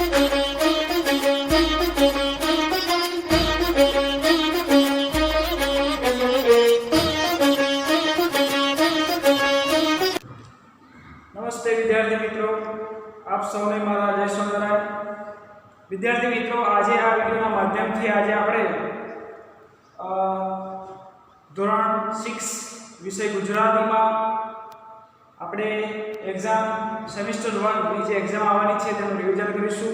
नमस्ते विद्यार्थी मित्रों, आप सौने मारा जय सोमनारायण। विद्यार्थी मित्रों, आज आ वीडियो माध्यम थी आज आपणे धोरण 6 विषय गुजराती में આપણે એક્ઝામ સેમિસ્ટર 1 ની જે એક્ઝામ આવવાની છે તેનું રિવિઝન કરીશું।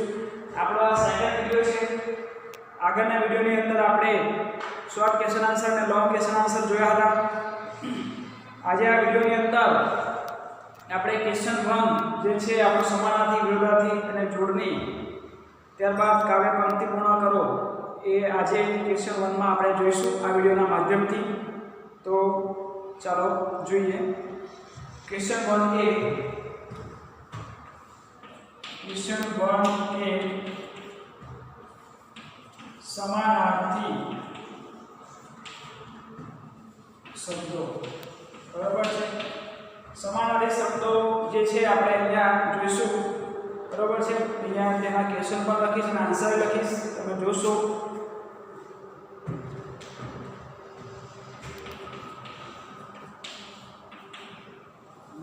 આપણો આ સેકન્ડ વિડિયો છે। આગળના વિડિયોની અંદર આપણે શોર્ટ ક્વેશ્ચન આન્સર અને લોંગ ક્વેશ્ચન આન્સર જોયા હતા। આજે આ વિડિયોની અંદર આપણે ક્વેશ્ચન 1 જે છે આપણો સમાનાર્થી વિરોધાર્થી અને જોડણી ત્યારબાદ કાવ્ય પંક્તિ પૂર્ણ કરો એ આજે ક્વેશ્ચન 1 માં આપણે જોઈશું આ વિડિયોના માધ્યમથી। તો ચાલો જોઈએ। क्वेश्चन 1A समानार्थी शब्दों बराबर है। समानार्थी शब्दों जे छे आपणे अहींया जोईशुं बराबर है। अहींया तेना क्वेश्चन पर लखीश अने आंसर लखीश तमे जोशो।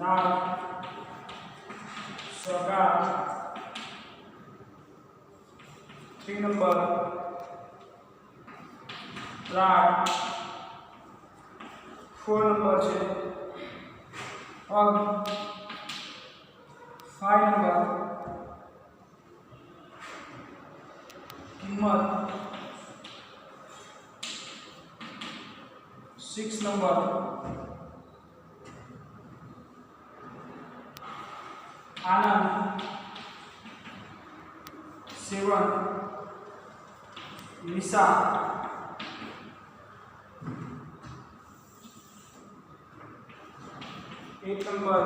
नाग सौगात 3 नंबर राग 4 नंबर है। अग 5 नंबर किम्मत 6 नंबर आनंद 7 निशा 8 नंबर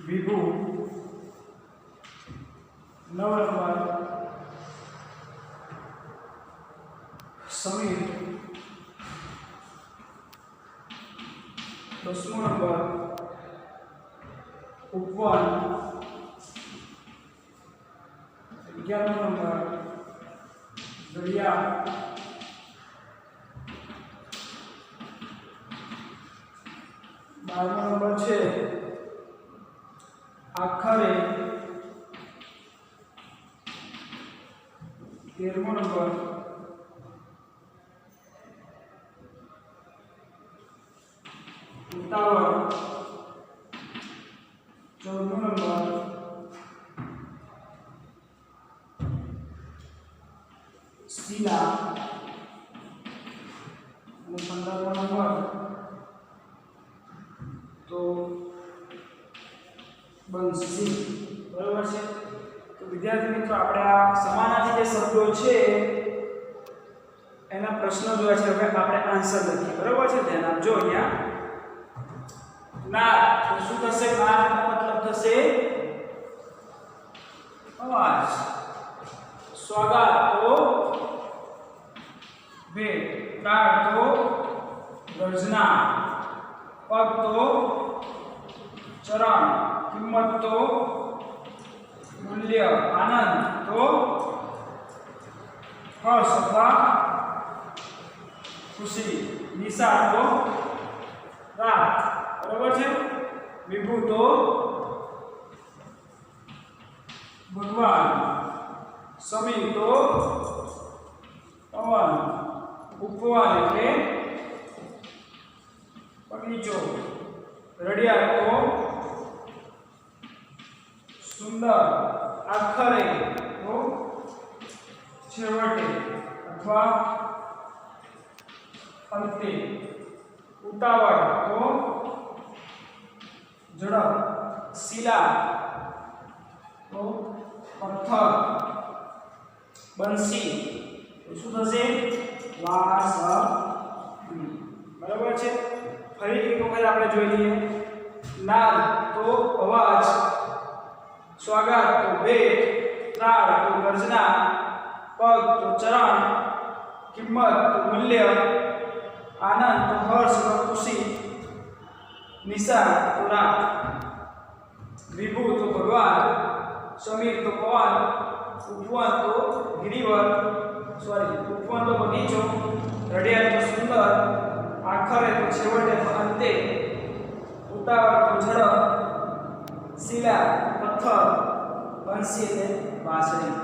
विभू 9 नंबर समीर 10 नंबर उपवन 11 नंबर दरिया 12 नंबर है Akhare 13 number उतावળ 14 number Sheila 15 number तो बंसी बराबर है। तो विद्यार्थी मित्रों આપણે આ સમાનાર્થી જે શબ્દો છે એના પ્રશ્નો જોયા છે। હવે આપણે આન્સર લખીએ બરાબર છે। ધ્યાન આપજો। અહીંયા ના તો શું થશે? ના मतलब થશે અવાજ। સ્વાગત તો भेट, ताड़ तो गर्जना, पग तो चरण, किम्मत तो मूल्य, आनंद तो हर्ष अथवा खुशी, निशा तो रात बराबर है। विभू तो भगवान, समी तो पवन, उपवन એટલે બગીચો, રડિયા તો સુંદર, આખરે તો છેવટે અથવા અંતે, ઉતાવળ તો ઝડપ, શિલા તો પથ્થર, બંસી તો શું થશે? बराबर है। फरी एक वखत आपणे जोई लईए। नाद तो अवाज, स्वागत तो भेट, ताड़ तो गर्जना, पग तो चरण, किम्मत तो मूल्य, आनंद तो हर्ष व खुशी, निशा तो रात, विभू तो भगवान, સમીર તો પવન, ઉપવન તો ગિરિવર, ઉપવન તો બગીચો, રડિયાળ તો સુંદર, આખરે તો છેવટે તો અંતે, ઉતાવળ તો ઝડપ, શિલા પથ્થર, બંસી એટલે વાંસળી.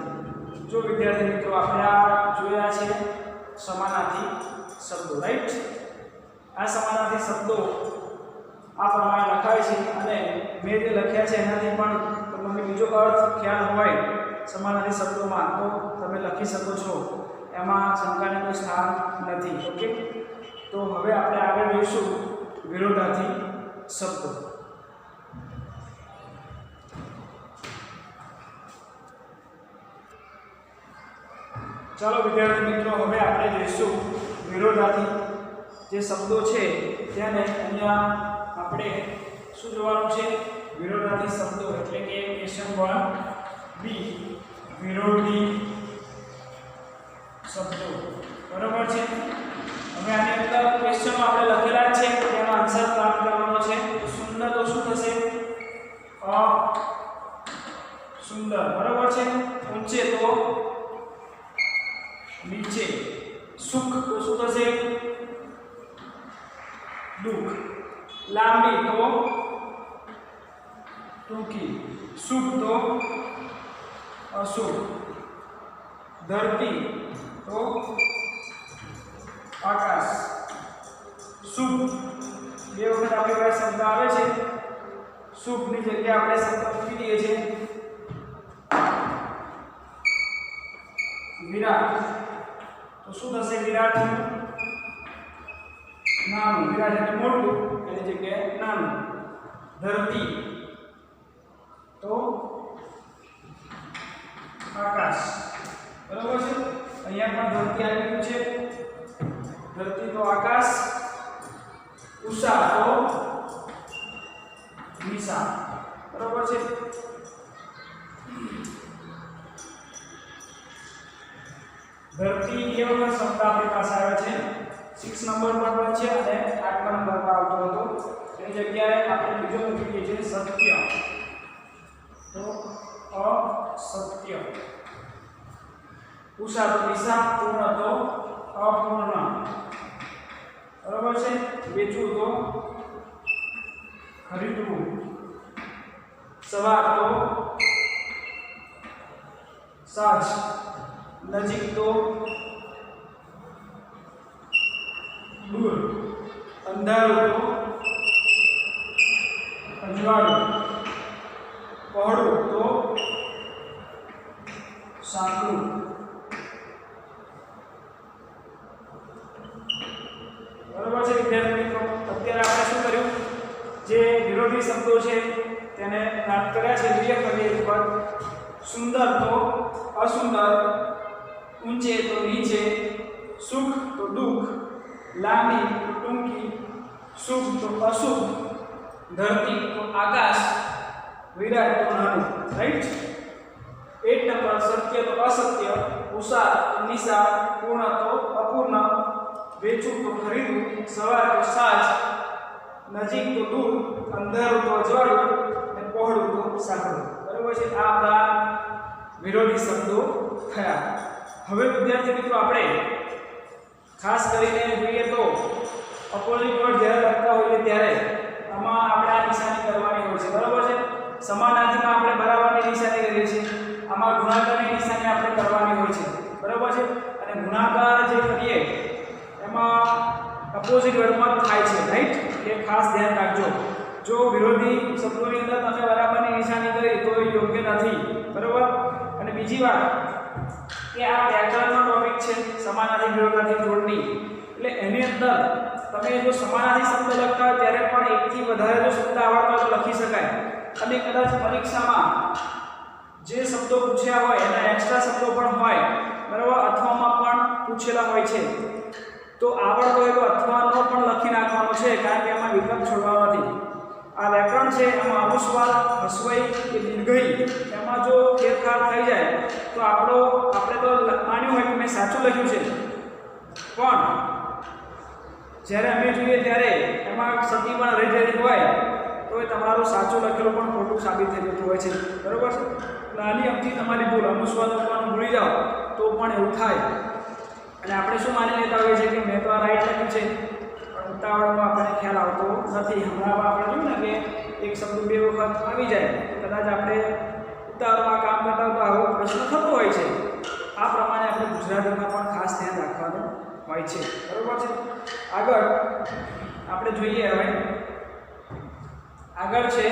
જો વિદ્યાર્થી મિત્રો આપણે આ જોયા છે સમાનાર્થી શબ્દો, રાઈટ. આ સમાનાર્થી શબ્દો આ પ્રમાણે લખાય છે અને મેં જે લખ્યા છે એનાથી પણ તમને બીજો અર્થ ખ્યાલ હોય સમાનાર્થી શબ્દોમાં તો તમે લખી શકો છો, એમાં શંકાને કોઈ સ્થાન નથી. ઓકે, તો હવે આપણે આગળ જોઈશું વિરોધાર્થી શબ્દો. ચાલો વિદ્યાર્થી મિત્રો, હવે આપણે જોઈશું વિરોધાર્થી જે શબ્દો છે તેને અહીંયા આપણે શું જોવાનું છે? વિરોધાર્થી શબ્દો એટલે કે ક્વેશ્ચન 1B વિરોધી શબ્દો. બરાબર છે. હવે આની અંદર ક્વેશ્ચન આપણે લખેલા છે તેનો આન્સર પ્રાપ્ત કરવાનો છે. સુંદર તો શું થશે? સુંદર. બરાબર છે. ઊંચે તો નીચે. સુખ તો શું થશે? દુઃખ. લાંબી તો ટૂંકી. શુભ તો અશુભ. ધરતી તો આકાશ. શુભ બે વખત આપણી પાસે શબ્દ આવે છે. શુભની જગ્યાએ આપણે શબ્દ મૂકી દઈએ છીએ વિરાટ. તો શું થશે? વિરાટ નાનું. વિરાટ એટલે મોટું, એની જગ્યાએ નાનું. ધરતી તો આકાશ. બરાબર છે. અહીંયા પણ ધરતી આવેલું છે. ધરતી તો આકાશ. ઉષા તો નિશા. બરાબર છે. ધરતી એ વખત શબ્દ આપણી પાસે આવે છે 6 નંબર પર પણ છે અને 8 નંબર પર આવતો હતો. એની જગ્યાએ આપણે બીજો મૂકી દઈએ છીએ સત્ય. તો અસત્ય. ઉષા તો દિશા. પૂર્ણ તો અપૂર્ણ. બરાબર છે. વેચવું તો ખરીદવું. સવાર તો સાંજ. નજીક તો દૂર. અંધારું તો અજવાળું. પહોળું તો સાંકડું. બરાબર છે વિદ્યાર્થી મિત્રો. અત્યારે આપણે શું કર્યું? જે વિરોધી શબ્દો છે તેને નાટ કર્યા છે. જોઈએ કરીએ પર. સુંદર તો અસુંદર. ઊંચે તો નીચે. સુખ તો દુઃખ. લાંબી તો ટૂંકી. શુભ તો અશુભ. ધરતી તો આકાશ. વિરાટ તો નાનું. રાઈટ. 8 નંબર સત્ય તો અસત્ય. ઉષા તો નિશા. પૂર્ણ તો અપૂર્ણ. વેચવું તો ખરીદવું. સવાર તો સાંજ. નજીક તો દૂર. અંધારું તો અજવાળું અને પહોળું તો સાંકડું. બરાબર છે. આ આપણા વિરોધી શબ્દો થયા. હવે વિદ્યાર્થી મિત્રો આપણે ખાસ કરીને જોઈએ તો અપોઝિટ વર્ડ જ્યારે લખતા હોઈએ ત્યારે આમાં આપણે આ નિશાની કરવાની હોય છે. બરાબર છે. સમાનાર્થીમાં આપણે બરાબરની નિશાની કરીએ છીએ. આમાં ગુણાકારની નિશાની આપણે કરવાની હોય છે. બરાબર છે. અને ગુણાકાર જે કરીએ એમાં અપોઝિટ વર્ડમાં થાય છે. રાઈટ. એ ખાસ ધ્યાન રાખજો. જો વિરોધી શબ્દોની અંદર તમે બરાબરની નિશાની કરી તો એ યોગ્ય નથી. બરાબર. અને બીજી વાત કે આ વ્યાકરણનો ટોપિક છે સમાનાર્થી વિરોધાર્થી જોડણી. એટલે એની અંદર તમે જો સમાનાર્થી શબ્દ લખતા હોય ત્યારે પણ એકથી વધારે જો શબ્દ આવડતા તો લખી શકાય. અને કદાચ પરીક્ષામાં જે શબ્દો પૂછ્યા હોય એના એક્સ્ટ્રા શબ્દો પણ હોય. બરાબર. અથવામાં પણ પૂછેલા હોય છે. તો આવડતો હોય તો અથવાનો પણ લખી નાખવાનો છે, કારણ કે એમાં વિકલ્પ છોડવાનો નથી. આ વ્યાકરણ છે એમાં અનુસ્વાર, હસ્વઈ કે દીર્ઘઈ એમાં જો ફેરફાર થઈ જાય તો આપણે તો માન્યું હોય કે મેં સાચું લખ્યું છે, પણ જ્યારે અમે જોઈએ ત્યારે એમાં સતી પણ રહી જતી હોય તો એ તમારું સાચું લખેલું પણ ખોટું સાબિત થઈ જતું હોય છે, બરાબર છે. નાની અમથી તમારી ભૂલ અનુસ્વાર લખવાનું ભૂલી જાઓ તો પણ એવું થાય. અને આપણે શું માની લેતા હોઈએ છીએ કે મેં તો આ રાઈટ લખ્યું છે, પણ ઉતાવળમાં આપણને ખ્યાલ આવતો નથી. હમણાં આપણે જોયું ને કે એક શબ્દ બે વખત આવી જાય તો કદાચ આપણે ઉતાવળમાં કામ કરતા હોય તો આવો પ્રશ્ન થતો હોય છે. આ પ્રમાણે આપણે ગુજરાતીમાં પણ ખાસ ધ્યાન રાખવાનું હોય છે, બરાબર છે. આગળ આપણે જોઈએ, હવે આગળ છે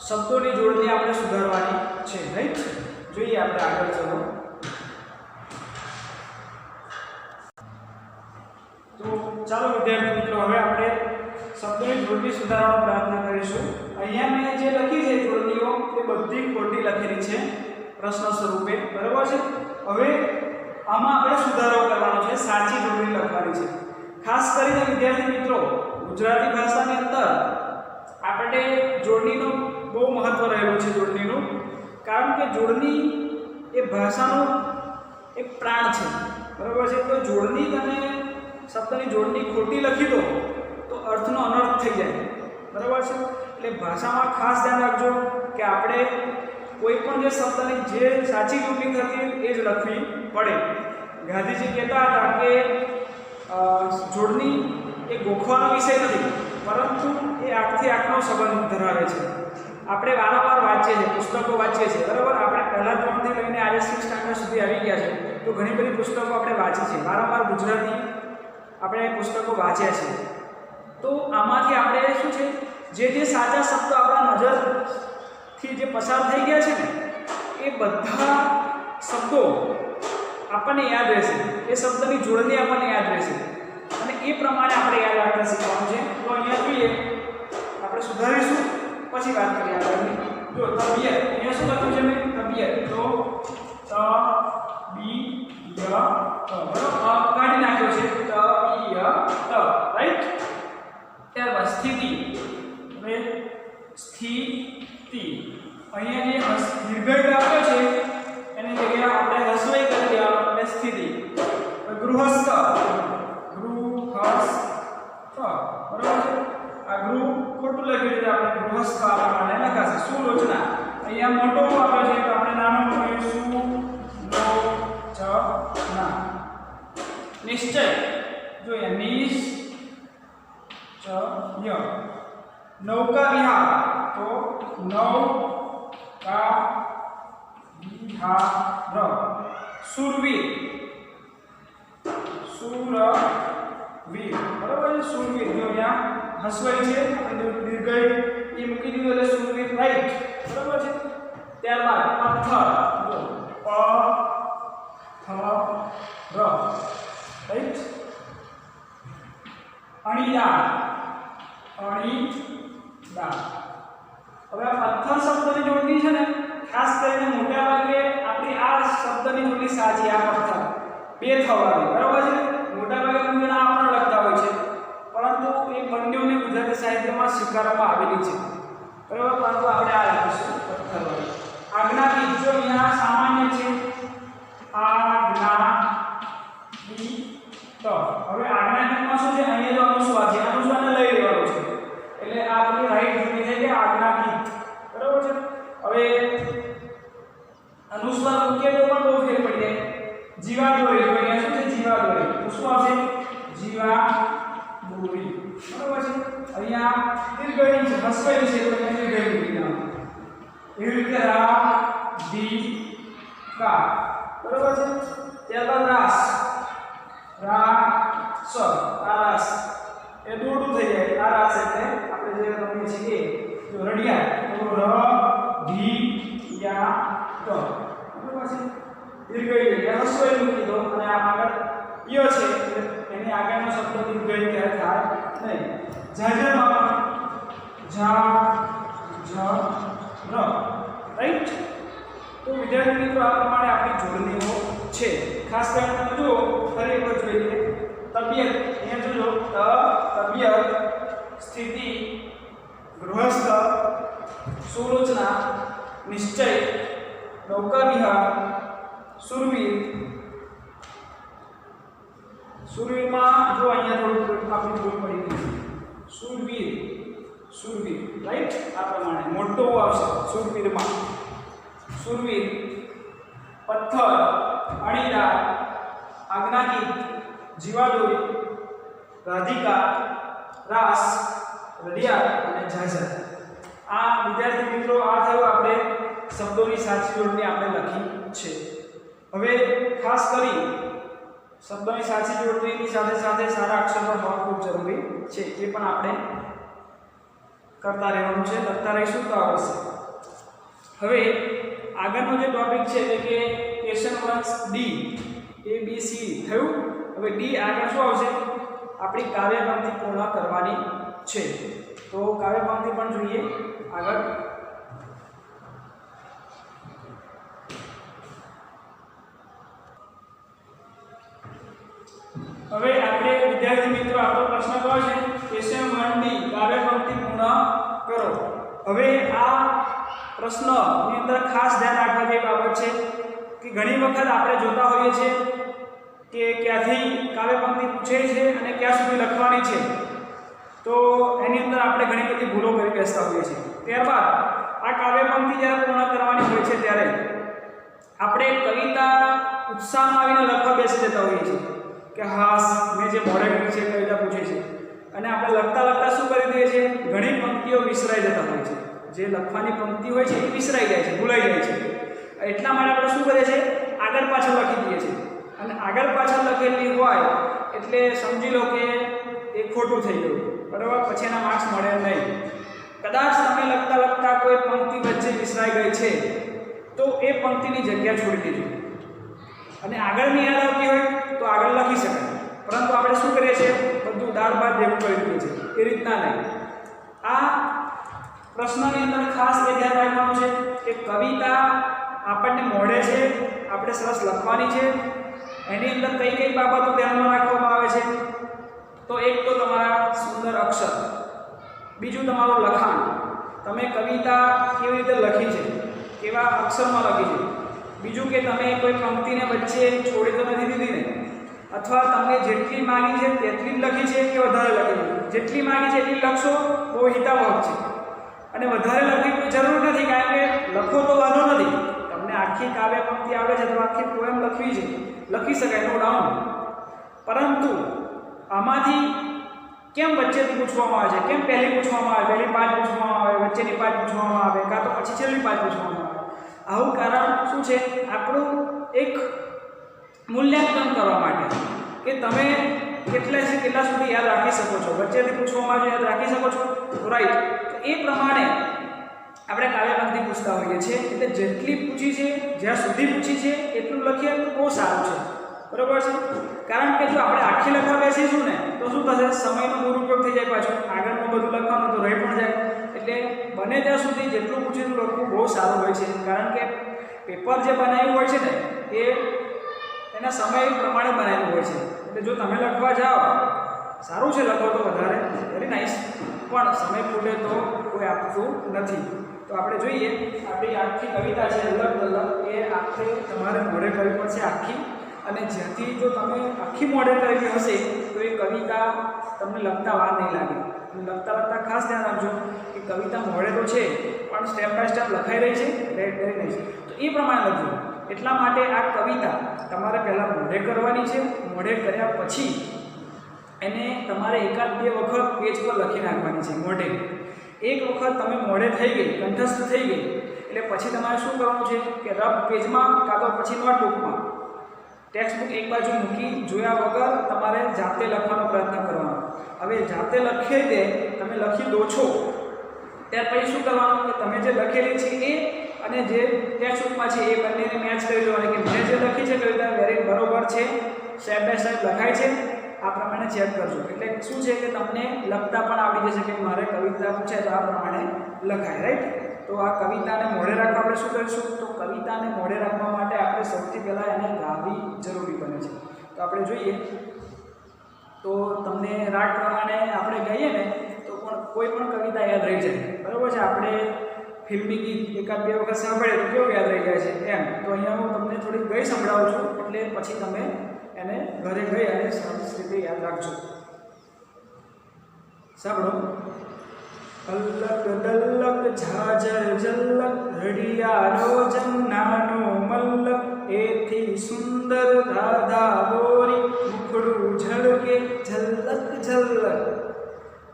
શબ્દોની જોડણી આપણે સુધારવાની છે, રાઈટ. જોઈએ આપણે આગળ ચલો. તો ચાલો વિદ્યાર્થી મિત્રો, હવે આપણે શબ્દોની જોડણી સુધારવાનો પ્રયત્ન કરીશું. અહીંયા મેં જે લખી છે જોડણીઓ એ બધી ખોટી લખેલી છે પ્રશ્ન સ્વરૂપે, બરાબર છે. હવે આમાં આપણે સુધારો કરવાનો છે, સાચી જોડણી લખવાની છે. ખાસ કરીને વિદ્યાર્થી મિત્રો, ગુજરાતી ભાષાની અંદર આપણે જોડણીનું બહુ મહત્વ રહેલું છે. જોડણીનું કારણ કે જોડણી એ ભાષાનું એક પ્રાણ છે, બરાબર છે. તો જોડણી તમે શબ્દની જોડણી ખોટી લખી દો તો અર્થનો અનર્થ થઈ જાય, બરાબર છે. એટલે ભાષામાં ખાસ ધ્યાન રાખજો કે આપણે કોઈ પણ જે શબ્દની જે સાચી જોડણી થતી એ જ લખવી પડે. ગાંધીજી કહેતા હતા કે જોડણી એ ગોખવાનો વિષય નથી, પરંતુ એ આંખથી આંખનો સંબંધ ધરાવે છે. આપણે વારંવાર વાંચીએ છીએ, પુસ્તકો વાંચીએ છીએ, બરાબર. આપણે પહેલા ધોરણથી લઈને આજે 6th સ્ટાન્ડર્ડ સુધી આવી ગયા છે, તો ઘણી બધી પુસ્તકો આપણે વાંચી છે, વારંવાર ગુજરાતી આપણે પુસ્તકો વાંચ્યા છે. તો આમાંથી આપણે શું છે, જે સાચા શબ્દો આપણા નજરથી જે પસાર થઈ ગયા છે ને એ બધા શબ્દો આપણને યાદ રહેશે, એ શબ્દની જોડણી આપણને યાદ રહેશે અને એ પ્રમાણે આપણે યાદ રાખતા શીખવાનું છે. તો અહીંયા જોઈએ, આપણે સુધારીશું પછી વાત કરીએ આગળની. જો તબિયત, અહીંયા શું લખ્યું છે મેં? તબિયત. તો બરાબર કાઢી નાખ્યો છે, રાઈટ. ત્યારબાદ સ્થિતિ. હવે સ્થિતિ અહીંયા જે દીર્ઘ આપ્યો છે એની જગ્યાએ આપણે હસવાઈ કરી દેવાનો એટલે સ્થિતિ. ગૃહસ્થ, બરાબર છે. આ ગૃહ ખોટું લખ્યું છે, આપણે ગૃહસ્થ આપણે લખાશે. સુલોચના અહીંયા મોટો આપ્યો છે તો આપણે નાનો મૂકીએ સુલોચના. નિશ્ચય જોઈએ, નિશ્ચય. નૌકા વિહાર, તો નૌકા વિહાર. શૂરવીર, શૂરવીર, બરાબર છે. શૂરવીર જો અહીંયા હસવાઈ છે અને દીર્ઘ એ મૂકી દીધું એટલે શૂરવીર, રાઈટ, બરાબર છે. ત્યારબાદ પથ્થર, જો પથ્થર, રાઈટ. અણીદાર, અણીદાર. હવે આ પથ્થર શબ્દની જોડણી છે ને, ખાસ કરીને મોટા ભાગે આપણી આ શબ્દની જોડણી સાચી. આ પથ્થર બે થવાની, બરાબર છે. મોટા ભાગે આપણે આ પણ લખતા હોય છે, પરંતુ એ બંનેઓને ગુજરાતી સાહિત્યમાં સ્વીકારવામાં આવેલી છે, બરાબર. પરંતુ આપણે આ લખીશું પથ્થર. આજ્ઞાપીઠ, જો અહીંયા સામાન્ય છે આજ્ઞાપીઠ. હવે આજ્ઞાપીઠમાં શું છે, અહીંયા જો અનુસ્વાર છે, અનુસ્વારને લઈ લેવાનો છે એટલે આ આપણી રાઈટ જોડણી થઈ ગઈ આજ્ઞાપીઠ, બરાબર છે. હવે અનુસ્વાર મૂકીએ તો પણ બહુ ફેર પડી જાય. જીવાદોરી, અહીંયા શું છે, જીવાદોરી. તો શું આવશે? જીવાદોરી, બરાબર છે. અહીંયા દીર્ઘઈ છે, હસવાઈ છે તો એને દીર્ઘઈ મૂકી દેવાનું. એવી રીતે રાધિકા, બરાબર છે. ત્યારબાદ રાસ, રાસ, આ રાસ એ દોડું થઈ જાય. આ રાસ એટલે આપણે જે રમીએ છીએ એ જો રડિયા, તો ર-ધી-યા-ત, બરાબર છે. દીર્ઘઈ એટલે હસવાઈ મૂકી દો અને આ આગળ ય છે એટલે એની આગળનો શબ્દ દીર્ઘઈ ક્યારે થાય નહીં. ઝાઝરમાં રાઈટ. તો વિદ્યાર્થી મિત્રો, આ પ્રમાણે આપણી જોડણીઓ છે. ખાસ કરીને તમે જુઓ, ફરી એકવાર જોઈએ. તબિયત, અહીંયા જોજો, તબિયત, સ્થિતિ, ગૃહસ્થ, સુલોચના, નિશ્ચય, નૌકા વિહાર, શૂરવીર. શૂરવીરમાં જો અહીંયા થોડું આપણી ભૂલ પડી ગઈ. શૂરવીર શૂરવીર, રાઈટ? આ પ્રમાણે મોટો આવશે શૂરવીરમાં. શૂરવીર, પથ્થર, અણીદાર, આજ્ઞાગીત, જીવાદોરી, રાધિકા, રાસ, રડિયાળ અને ઝાઝર. આ વિદ્યાર્થી મિત્રો આ થયું આપણે શબ્દોની સાચી જોડણી આપણે લખી છે. હવે ખાસ કરી શબ્દોની સાચી જોડણીની સાથે સાથે સારા અક્ષરો હોવા ખૂબ જરૂરી છે. એ પણ આપણે કરતા રહેવાનું છે, લખતા રહીશું તો આવશે. હવે આગળનો જે ટોપિક છે એટલે કે question 1 D A B C થયું. હવે ડી આગળ શું આવશે? આપણી કાવ્ય પંક્તિ પૂર્ણ કરવાની છે. તો કાવ્ય પંક્તિ પણ જોઈએ આગળ. હવે આપણે વિદ્યાર્થી મિત્રો આપણો પ્રશ્ન કયો છે? ક્વેશ્ચન 1 ડી કાવ્ય પંક્તિ પૂર્ણ કરો. હવે આ પ્રશ્નની અંદર ખાસ ધ્યાન રાખવા જેવી બાબત છે કે ઘણી વખત આપણે જોતા હોઈએ છીએ કે ક્યાંથી કાવ્ય પંક્તિ પૂછે છે અને ક્યાં સુધી લખવાની છે. તો એની અંદર આપણે ઘણી બધી ભૂલો કરી બેસતા હોઈએ છીએ. ત્યારબાદ આ કાવ્ય પંક્તિ જ્યારે પૂર્ણ કરવાની હોય છે ત્યારે આપણે કવિતા ઉત્સાહમાં આવીને લખવા બેસી જતા હોઈએ છીએ કે હાસ મેં જે મોડે કરી છે કવિતા પૂછે છે, અને આપણે લખતા લખતા શું કરી દઈએ છીએ? ઘણી પંક્તિઓ વિસરાઈ જતા હોય છે. જે લખવાની પંક્તિ હોય છે એ વિસરાઈ જાય છે, ભૂલાઈ જાય છે. એટલા માટે આપણે શું કરીએ છીએ? આગળ પાછળ લખી દઈએ છીએ. અને આગળ પાછળ લખેલી હોય એટલે સમજી લો કે એ ખોટું થઈ ગયું, બરાબર? પછી એના માર્ક્સ મળે નહીં. કદાચ તમે લખતા લખતા કોઈ પંક્તિ વચ્ચે વિસરાઈ ગઈ છે તો એ પંક્તિની જગ્યા છોડી દેજો, અને આગળની યાદ આવતી હોય તો આગળ લખી શકાય. પરંતુ આપણે શું કરીએ છીએ? બધું દાળ ભાત ભેગું કરી દઈએ છીએ. એ રીતના નહીં. આ પ્રશ્નની અંદર ખાસ એ ધ્યાન રાખવાનું છે કે કવિતા આપણને મોઢે છે, આપણે સરસ લખવાની છે. એની અંદર કઈ કઈ બાબતો ધ્યાનમાં રાખવામાં આવે છે? તો એક તો તમારા સુંદર અક્ષર, બીજું તમારું લખાણ, તમે કવિતા કેવી રીતે લખી છે, કેવા અક્ષરમાં લખી છે. બીજું કે તમે કોઈ પંક્તિને વચ્ચે છોડી તો નથી દીધી ને, અથવા તમને જેટલી માંગી છે તેટલી જ લખી છે કે વધારે લખી છે? જેટલી માંગી છે એટલી લખશો, બહુ હિતાવહ છે. અને વધારે લખવી જરૂર નથી, કારણ કે લખો તો વાંધો નથી. તમને આખી કાવ્ય પંક્તિ આવડે છે તો આખી પોએમ લખવી છે, લખી શકાય, નો ડાઉટ. પરંતુ આમાંથી કેમ વચ્ચેથી પૂછવામાં આવે છે? કેમ પહેલી પૂછવામાં આવે, પહેલી પાંચ પૂછવામાં આવે, વચ્ચેની પાંચ પૂછવામાં આવે, કાં તો પછી છેલ્લી પાંચ પૂછવામાં આવે? આવું કારણ શું છે? આપણું એક મૂલ્યાંકન કરવા માટે કે તમે કેટલા સુધી યાદ રાખી શકો છો. વચ્ચેથી પૂછવામાં આવે યાદ રાખી શકો છો, રાઈટ? તો એ પ્રમાણે આપણે કાવ્ય પંક્તિ પૂછતા હોઈએ છીએ. એટલે જેટલી પૂછી છે, જ્યાં સુધી પૂછી છે એટલું લખીએ તો બહુ સારું છે, બરાબર છે? કારણ કે જો આપણે આખી લખવા બેસીશું ને તો શું થશે? સમયનો દુરુપયોગ થઈ જાય. પાછું આગળનું બધું લખવાનું તો રહી પણ જાય. એટલે બને ત્યાં સુધી જેટલું પૂછેલું લખવું બહુ સારું હોય છે. કારણ કે પેપર જે બનાવ્યું હોય છે ને એ એના સમય પ્રમાણે બનાવેલું હોય છે. એટલે જો તમે લખવા જાઓ, સારું છે લખો તો વધારે, વેરી નાઇસ, પણ સમય ખૂટે તો કોઈ આપતું નથી. તો આપણે જોઈએ આપણી આખી કવિતા છે અલગ અલગ, એ આખી તમારે મોઢે કરવી પડશે આખી. અને જ્યાંથી જો તમે આખી મોઢે કરેલી હશે તો એ કવિતા તમને લખતા વાર નહીં લાગે. લખતા લખતા ખાસ ધ્યાન રાખજો કે કવિતા મોઢે તો છે પણ સ્ટેપ બાય સ્ટેપ લખાઈ રહી છે, રેડી નહીં છે, તો એ પ્રમાણે લખજો. એટલા માટે આ કવિતા તમારે પહેલાં મોઢે કરવાની છે. મોઢે કર્યા પછી એને તમારે એકાદ બે વખત પેજ પર લખી નાખવાની છે મોઢે. એક વખત તમે મોઢે થઈ ગઈ, કંઠસ્થ થઈ ગઈ, એટલે પછી તમારે શું કરવાનું છે કે રફ પેજમાં કાં તો પછી નોટબુકમાં ટેક્સ્ટબુક એક બાજુ મૂકી જોયા વગર તમારે જાતે લખવાનો પ્રયત્ન કરવાનો. હવે જાતે લખી દે તમે લખી દો છો ત્યાર પછી શું કરવાનું કે તમે જે લખેલી છે એ અને જે ટેક્સ્ટબુકમાં છે એ બંનેને મેચ કરી દેવાની કે મેં જે લખી છે કવિતા વેરી બરોબર છે, સ્ટેપ બાય સ્ટેપ લખાય છે, આ પ્રમાણે ચેક કરજો. એટલે શું છે કે તમને લખતા પણ આવડી જશે કે મારે કવિતા પૂછે તો આ પ્રમાણે લખાય, રાઈટ? તો આ કવિતાને મોઢે રાખવા આપણે શું કરીશું? તો કવિતાને મોઢે રાખવા માટે આપણે સૌથી પહેલાં એને ગાવી જરૂરી બને છે. તો આપણે જોઈએ તો તમને રાગ પ્રમાણે આપણે ગાઈએ ને તો પણ કોઈ પણ કવિતા યાદ રહી જાય, બરાબર છે? આપણે ફિલ્મી ગીત એકાદ બે વખત સાંભળીએ તો કેવું યાદ રહી જાય છે એમ. તો અહીંયા હું તમને થોડી ગઈ સંભળાવું છું, એટલે પછી તમે એને ઘરે ગઈ અને સરસ રીતે યાદ રાખજો. સાંભળો. અલક દલક ઝાઝર ઝલક ઘડિયાળો જમનાનો મલ્લક એથી સુંદર રાધા ગોરી મુખડું ઝળકે ઝલક ઝલક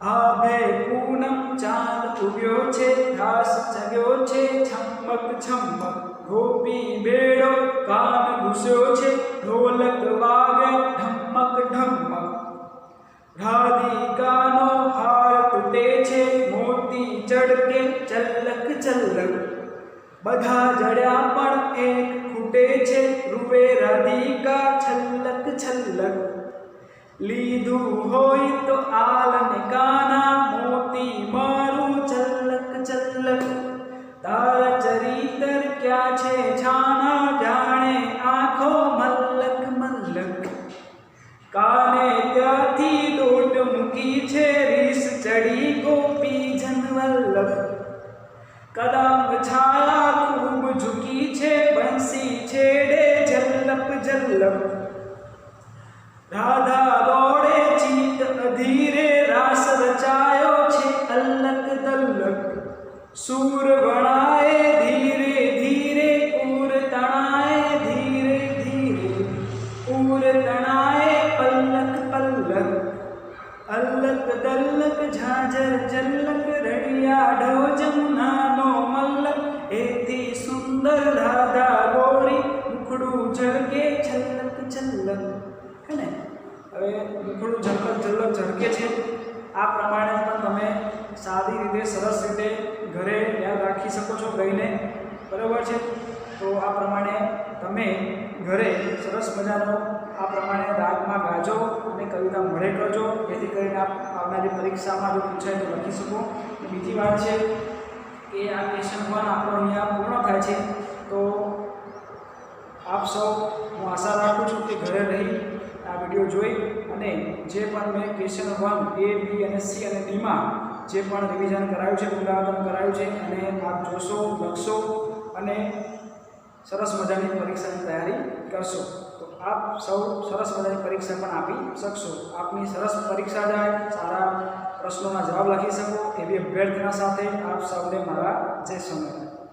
આભે પૂનમ ચાંદ ઉગ્યો છે ઘાસ ચગ્યો છે છમક છમક ગોપી બેડો કાન ઘૂસ્યો છે ઢોલક વાગે ઢમક ઢમક રાધિકાનો હાર તૂટે છે મોતી ચડકે ચલક ચલક બધા જડ્યા પણ એક ખૂટે છે રૂવે રાધિકા છલક છલક લીધું હોય તો આલને કાના મોતી મારું ચલક ચલક તારા ચરિતર ક્યાં છે છાના જાણે આંખો મલક મલક કાને ત્યાંથી દોટ મૂકી છે રીસ ચડી ગોપી જનવલ્લભ કદમ છાયા ખૂબ ઝૂકી છે બંસી છેડે જલ્લપ જલ્લપ રાધા દોડે ચિત અધીરે રાસ રચાયો છે અલક દલક સૂર વણાય ધીરે ધીરે ઉર તણાય ધીરે ધીરે ઉર તણાય પલ્લક પલ્લક અલક દલક ઝાઝર ઝલક રડિયાળો જમનાનો મલ્લક એથી સુંદર રાધા ગોરી મુખડું ઝળકે છલક છલક હે ને હવે મુખડું ઝલક ઝલક ઝળકે છે આ પ્રમાણે પણ તમે સાદી રીતે સરસ રીતે ઘરે યાદ રાખી શકો છો ગાઈને બરાબર છે તો આ પ્રમાણે તમે ઘરે સરસ મજાનો આ પ્રમાણે રાગમાં ગાજો અને કવિતા મળે કરજો જેથી કરીને આપ આવનારી પરીક્ષામાં જો પૂછાય તો લખી શકો બીજી વાત છે કે આ ક્વેશ્ચન 1 આપણો અહીંયા પૂર્ણ થાય છે તો આપ સૌ હું આશા રાખું છું કે ઘરે રહી આ વિડીયો જોઈ અને જે પણ મેં ક્વેશ્ચન 1 A B અને C અને D માં જે પણ રિવિઝન કરાયું છે પુનરાવર્તન કરાયું છે અને આપ જોશો લખશો અને સરસ મજાની પરીક્ષાની તૈયારી કરશો તો આપ સૌ સરસ મજાની પરીક્ષા પણ આપી શકશો આપની સરસ પરીક્ષા જાય સારા પ્રશ્નોના જવાબ લખી શકો એવી અભ્યર્થના સાથે આપ સૌને મારા જય સ્વામિનારાયણ